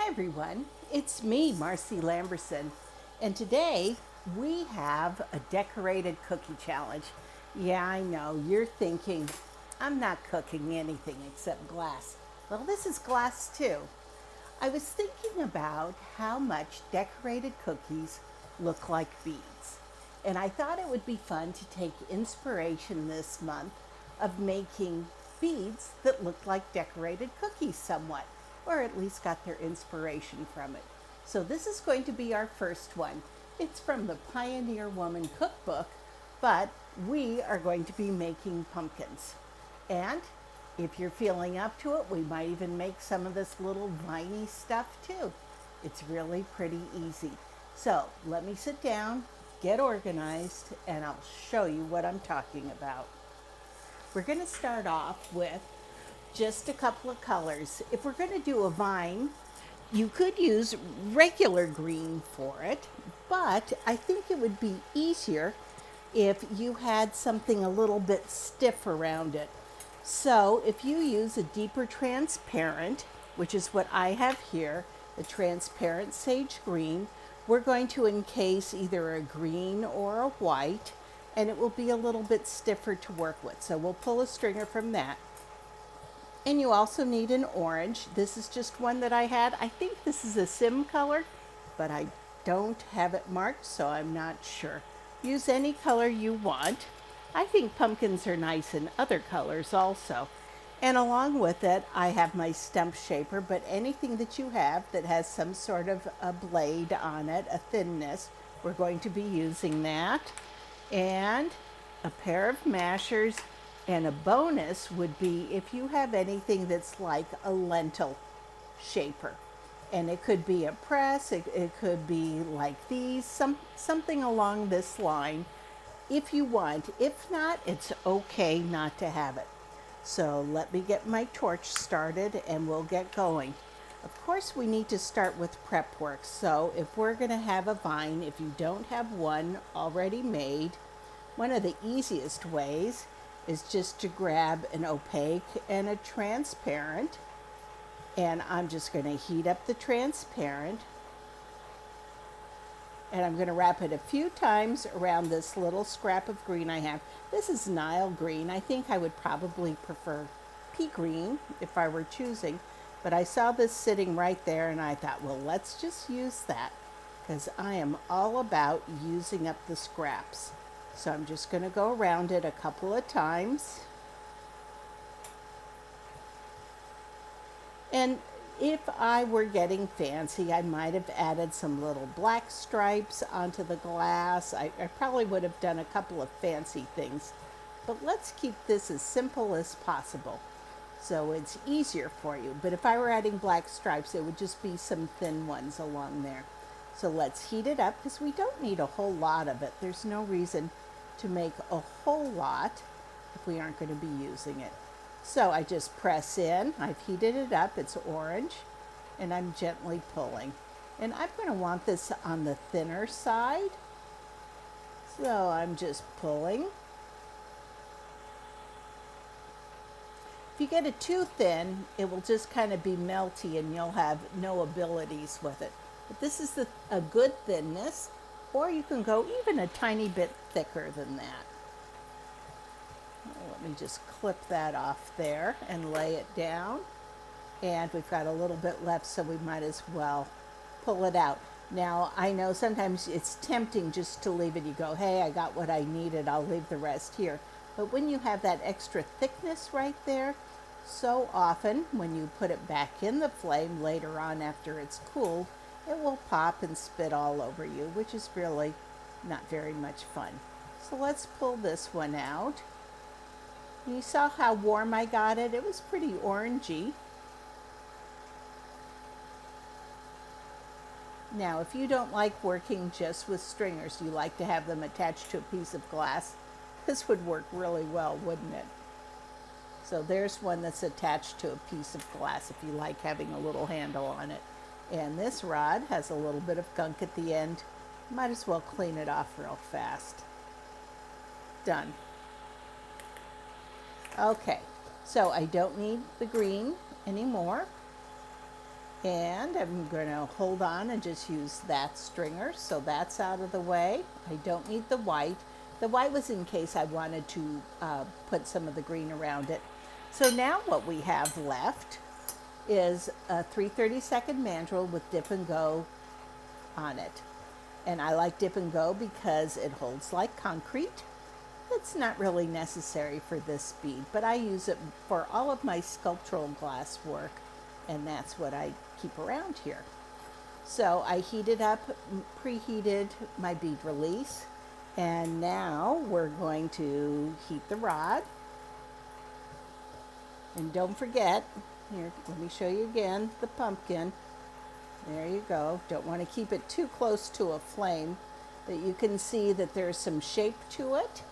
Hi everyone, it's me, Marcy Lamberson, and today we have a decorated cookie challenge. Yeah, I know, you're thinking, I'm not cooking anything except glass. Well, this is glass too. I was thinking about how much decorated cookies look like beads, and I thought it would be fun to take inspiration this month of making beads that look like decorated cookies somewhat, or at least got their inspiration from it. So this is going to be our first one. It's from the Pioneer Woman cookbook, but we are going to be making pumpkins. And if you're feeling up to it, we might even make some of this little viney stuff too. It's really pretty easy. So let me sit down, get organized, and I'll show you what I'm talking about. We're going to start off with just a couple of colors. If we're going to do a vine, you could use regular green for it, but I think it would be easier if you had something a little bit stiff around it. So if you use a deeper transparent, which is what I have here, the transparent sage green, we're going to encase either a green or a white, and it will be a little bit stiffer to work with. So we'll pull a stringer from that. And you also need an orange. This is just one that I had. I think this is a sim color, but I don't have it marked, so I'm not sure. Use any color you want. I think pumpkins are nice in other colors also. And along with it, I have my stump shaper, but anything that you have that has some sort of a blade on it, a thinness, we're going to be using that. And a pair of mashers, and a bonus would be if you have anything that's like a lentil shaper. And it could be a press, it could be like these, something along this line if you want. If not, it's okay not to have it. So let me get my torch started and we'll get going. Of course, we need to start with prep work. So if we're going to have a vine, if you don't have one already made, one of the easiest ways is just to grab an opaque and a transparent. And I'm just going to heat up the transparent. And I'm going to wrap it a few times around this little scrap of green I have. This is Nile green. I think I would probably prefer pea green if I were choosing. But I saw this sitting right there and I thought, well, let's just use that because I am all about using up the scraps. So I'm just going to go around it a couple of times. And if I were getting fancy, I might have added some little black stripes onto the glass. I probably would have done a couple of fancy things. But let's keep this as simple as possible so it's easier for you. But if I were adding black stripes, it would just be some thin ones along there. So let's heat it up because we don't need a whole lot of it. There's no reason to make a whole lot if we aren't going to be using it. So I just press in, I've heated it up, it's orange, and I'm gently pulling. And I'm going to want this on the thinner side. So I'm just pulling. If you get it too thin, it will just kind of be melty and you'll have no abilities with it. But this is a good thinness, or you can go even a tiny bit thicker than that. Let me just clip that off there and lay it down. And we've got a little bit left, so we might as well pull it out. Now, I know sometimes it's tempting just to leave it. You go, hey, I got what I needed, I'll leave the rest here. But when you have that extra thickness right there, so often when you put it back in the flame later on after it's cooled, it will pop and spit all over you, which is really not very much fun. So let's pull this one out. You saw how warm I got it. It was pretty orangey. Now, if you don't like working just with stringers, you like to have them attached to a piece of glass, this would work really well, wouldn't it? So there's one that's attached to a piece of glass if you like having a little handle on it. And this rod has a little bit of gunk at the end. Might as well clean it off real fast. Done. Okay, so I don't need the green anymore. And I'm going to hold on and just use that stringer. So that's out of the way. I don't need the white. The white was in case I wanted to put some of the green around it. So now what we have left is a 3/32 mandrel with dip and go on it. And I like dip and go because it holds like concrete. It's not really necessary for this bead, but I use it for all of my sculptural glass work, and that's what I keep around here. So I heated up, preheated my bead release, and now we're going to heat the rod. And don't forget, here, let me show you again, the pumpkin. There you go. Don't want to keep it too close to a flame, but you can see that there's some shape to it,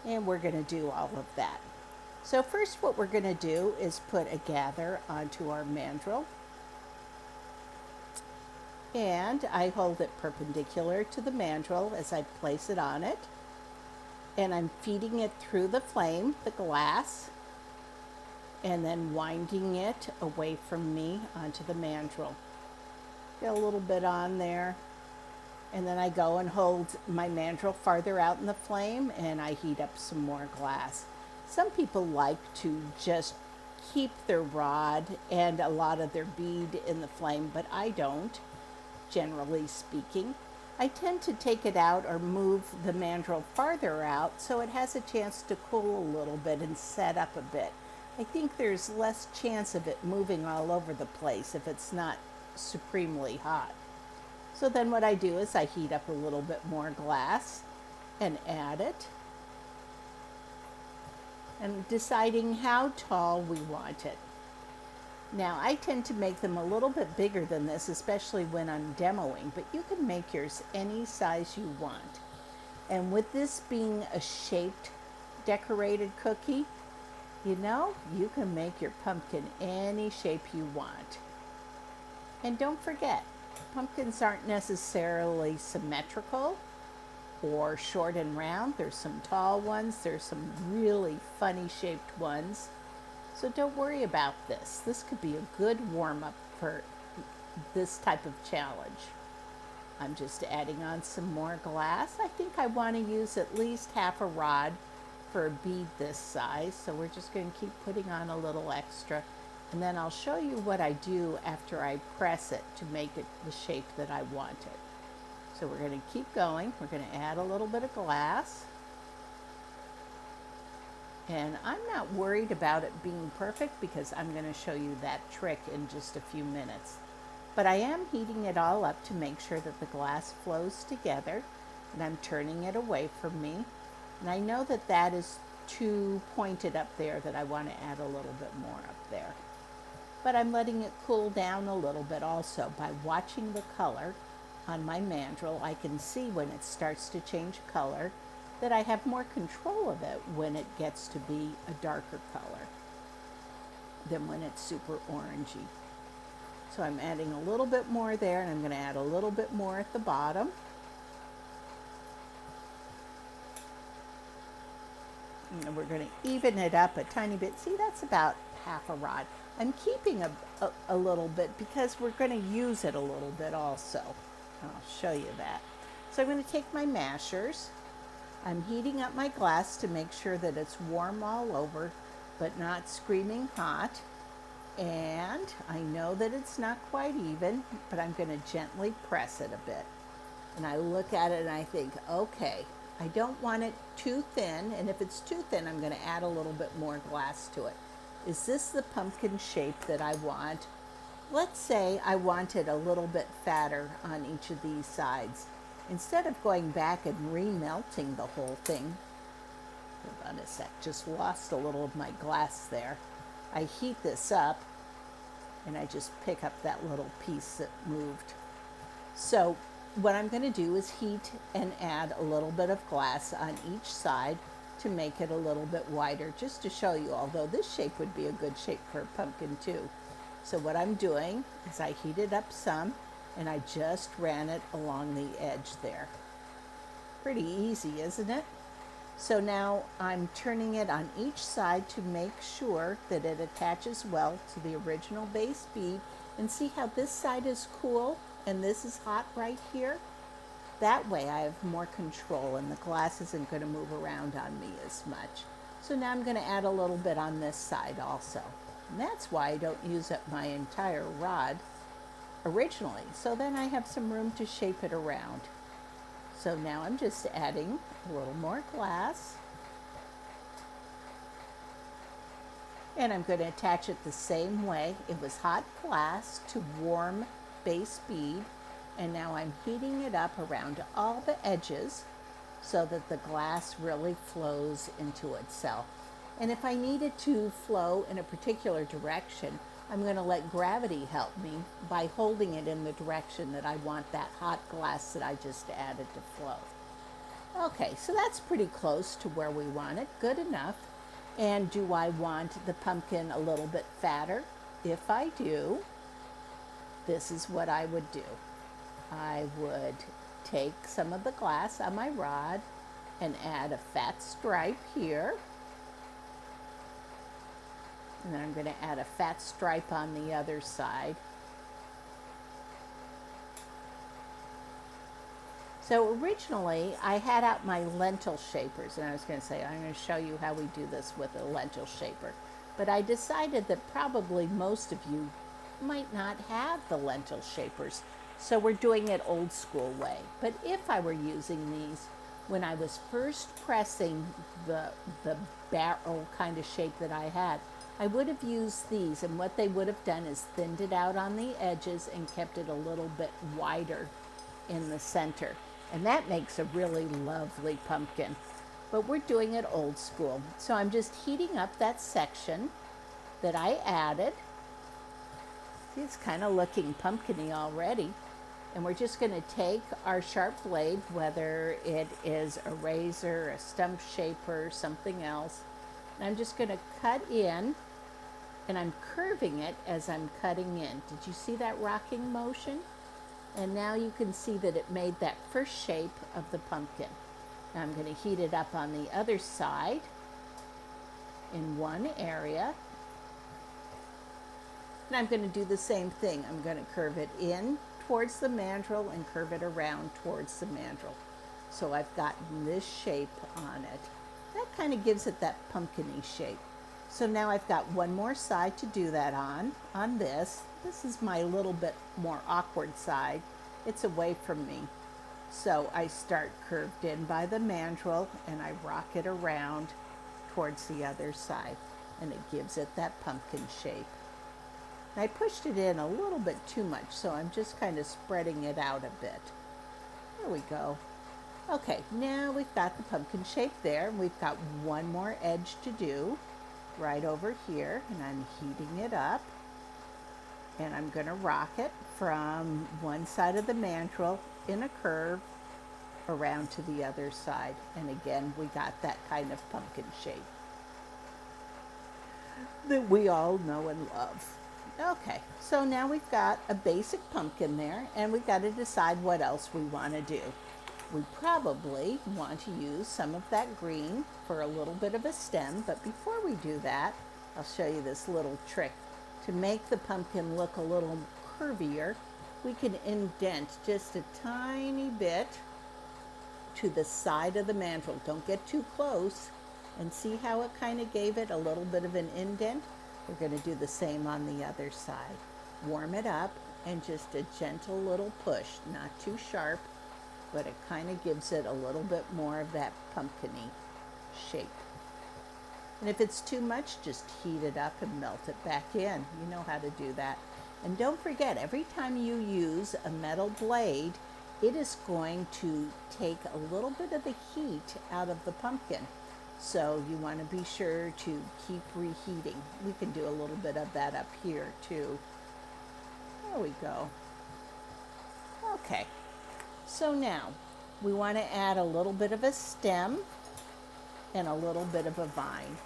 and we're going to do all of that. So first what we're going to do is put a gather onto our mandrel. And I hold it perpendicular to the mandrel as I place it on it. And I'm feeding it through the flame, the glass, and then winding it away from me onto the mandrel. Get a little bit on there. And then I go and hold my mandrel farther out in the flame and I heat up some more glass. Some people like to just keep their rod and a lot of their bead in the flame, but I don't, generally speaking. I tend to take it out or move the mandrel farther out so it has a chance to cool a little bit and set up a bit. I think there's less chance of it moving all over the place if it's not supremely hot. So then what I do is I heat up a little bit more glass and add it, and deciding how tall we want it. Now I tend to make them a little bit bigger than this, especially when I'm demoing, but you can make yours any size you want. And with this being a shaped decorated cookie, you know, you can make your pumpkin any shape you want. And don't forget, pumpkins aren't necessarily symmetrical or short and round. There's some tall ones, there's some really funny shaped ones. So don't worry about this. This could be a good warm-up for this type of challenge. I'm just adding on some more glass. I think I want to use at least half a rod for a bead this size, so we're just going to keep putting on a little extra, and then I'll show you what I do after I press it to make it the shape that I want it. So we're going to keep going. We're going to add a little bit of glass, and I'm not worried about it being perfect because I'm going to show you that trick in just a few minutes. But I am heating it all up to make sure that the glass flows together, and I'm turning it away from me. And I know that that is too pointed up there, that I want to add a little bit more up there. But I'm letting it cool down a little bit also. By watching the color on my mandrel, I can see when it starts to change color that I have more control of it when it gets to be a darker color than when it's super orangey. So I'm adding a little bit more there, and I'm going to add a little bit more at the bottom. And we're going to even it up a tiny bit. See, that's about half a rod. I'm keeping a little bit because we're going to use it a little bit also. I'll show you that. So I'm going to take my mashers. I'm heating up my glass to make sure that it's warm all over, but not screaming hot. And I know that it's not quite even, but I'm going to gently press it a bit. And I look at it and I think, okay, I don't want it too thin, and if it's too thin, I'm going to add a little bit more glass to it. Is this the pumpkin shape that I want? Let's say I want it a little bit fatter on each of these sides. Instead of going back and remelting the whole thing, hold on a sec, just lost a little of my glass there. I heat this up, and I just pick up that little piece that moved. So what I'm going to do is heat and add a little bit of glass on each side to make it a little bit wider, just to show you, although this shape would be a good shape for a pumpkin too. So what I'm doing is I heat it up some, and I just ran it along the edge there. Pretty easy, isn't it? So now I'm turning it on each side to make sure that it attaches well to the original base bead And see how this side is cool and this is hot right here? That way I have more control and the glass isn't going to move around on me as much. So now I'm going to add a little bit on this side also. And that's why I don't use up my entire rod originally. So then I have some room to shape it around. So now I'm just adding a little more glass. And I'm going to attach it the same way. It was hot glass to warm base bead. And now I'm heating it up around all the edges so that the glass really flows into itself. And if I need it to flow in a particular direction, I'm going to let gravity help me by holding it in the direction that I want that hot glass that I just added to flow. Okay, so that's pretty close to where we want it. Good enough. And do I want the pumpkin a little bit fatter? If I do, this is what I would do. I would take some of the glass on my rod and add a fat stripe here. And then I'm going to add a fat stripe on the other side. So originally I had out my lentil shapers, and I was going to say I'm going to show you how we do this with a lentil shaper. But I decided that probably most of you might not have the lentil shapers. So we're doing it old school way. But if I were using these, when I was first pressing the barrel kind of shape that I had, I would have used these, and what they would have done is thinned it out on the edges and kept it a little bit wider in the center. And that makes a really lovely pumpkin. But we're doing it old school. So I'm just heating up that section that I added. See, it's kind of looking pumpkin-y already. And we're just going to take our sharp blade, whether it is a razor, a stump shaper, something else, and I'm just going to cut in, and I'm curving it as I'm cutting in. Did you see that rocking motion? And now you can see that it made that first shape of the pumpkin. Now I'm going to heat it up on the other side in one area. And I'm going to do the same thing. I'm going to curve it in towards the mandrel and curve it around towards the mandrel. So I've gotten this shape on it. That kind of gives it that pumpkin-y shape. So now I've got one more side to do that on this. This is my little bit more awkward side. It's away from me. So I start curved in by the mandrel and I rock it around towards the other side. And it gives it that pumpkin shape. And I pushed it in a little bit too much, so I'm just kind of spreading it out a bit. There we go. Okay, now we've got the pumpkin shape there. We've got one more edge to do right over here, and I'm heating it up. And I'm going to rock it from one side of the mandrel in a curve around to the other side. And again, we got that kind of pumpkin shape that we all know and love. Okay, so now we've got a basic pumpkin there, and we've got to decide what else we want to do. We probably want to use some of that green for a little bit of a stem, but before we do that, I'll show you this little trick. To make the pumpkin look a little curvier, we can indent just a tiny bit to the side of the mandrel. Don't get too close, and see how it kind of gave it a little bit of an indent? We're going to do the same on the other side. Warm it up and just a gentle little push, not too sharp, but it kind of gives it a little bit more of that pumpkin-y shape. And if it's too much, just heat it up and melt it back in. You know how to do that. And don't forget, every time you use a metal blade, it is going to take a little bit of the heat out of the pumpkin. So you want to be sure to keep reheating. We can do a little bit of that up here too. There we go. Okay, so now we want to add a little bit of a stem and a little bit of a vine.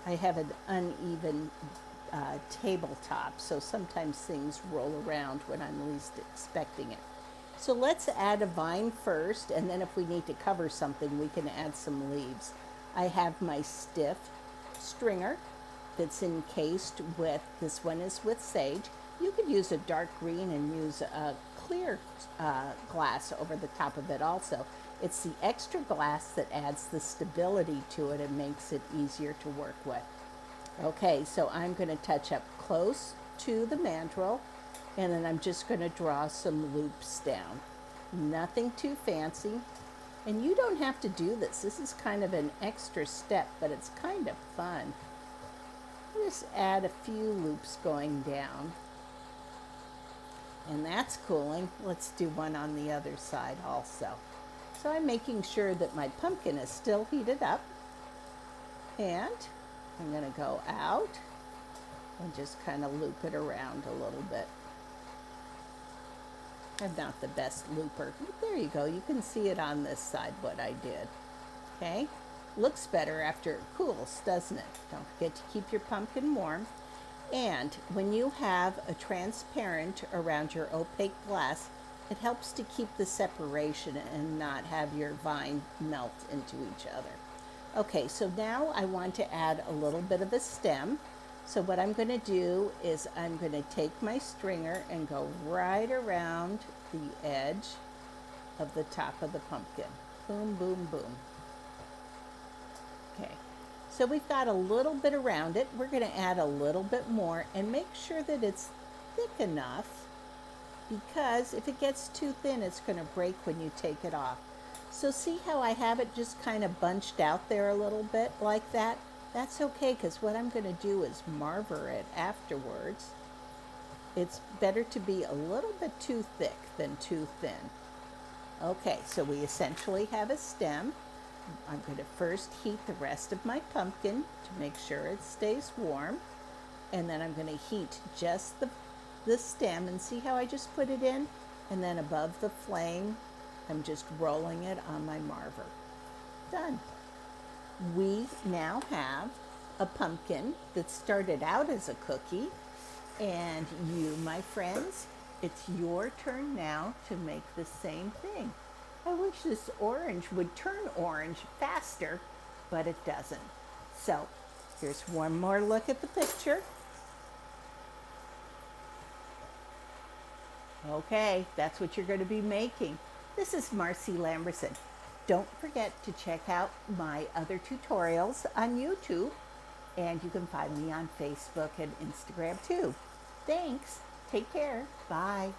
I have an uneven tabletop, so sometimes things roll around when I'm least expecting it. So let's add a vine first, and then if we need to cover something, we can add some leaves. I have my stiff stringer that's encased with, this one is with sage. You could use a dark green and use a clear glass over the top of it also. It's the extra glass that adds the stability to it and makes it easier to work with. Okay, so I'm going to touch up close to the mandrel, and then I'm just going to draw some loops down. Nothing too fancy. And you don't have to do this. This is kind of an extra step, but it's kind of fun. Just add a few loops going down. And that's cooling. Let's do one on the other side also. So I'm making sure that my pumpkin is still heated up. And I'm going to go out and just kind of loop it around a little bit. I'm not the best looper. But there you go. You can see it on this side what I did. Okay? Looks better after it cools, doesn't it? Don't forget to keep your pumpkin warm. And when you have a transparent around your opaque glass, it helps to keep the separation and not have your vine melt into each other. Okay, so now I want to add a little bit of a stem. So what I'm going to do is I'm going to take my stringer and go right around the edge of the top of the pumpkin. Boom, boom, boom. Okay, so we've got a little bit around it. We're going to add a little bit more and make sure that it's thick enough, because if it gets too thin, it's going to break when you take it off. So see how I have it just kind of bunched out there a little bit like that? That's okay, because what I'm going to do is marver it afterwards. It's better to be a little bit too thick than too thin. Okay, so we essentially have a stem. I'm going to first heat the rest of my pumpkin to make sure it stays warm. And then I'm going to heat just the stem, and see how I just put it in? And then above the flame, I'm just rolling it on my marver. Done. We now have a pumpkin that started out as a cookie, and you, my friends, it's your turn now to make the same thing. I wish this orange would turn orange faster, but it doesn't. So here's one more look at the picture. Okay, that's what you're going to be making. This is Marcy Lamberson. Don't forget to check out my other tutorials on YouTube, and you can find me on Facebook and Instagram too. Thanks. Take care. Bye.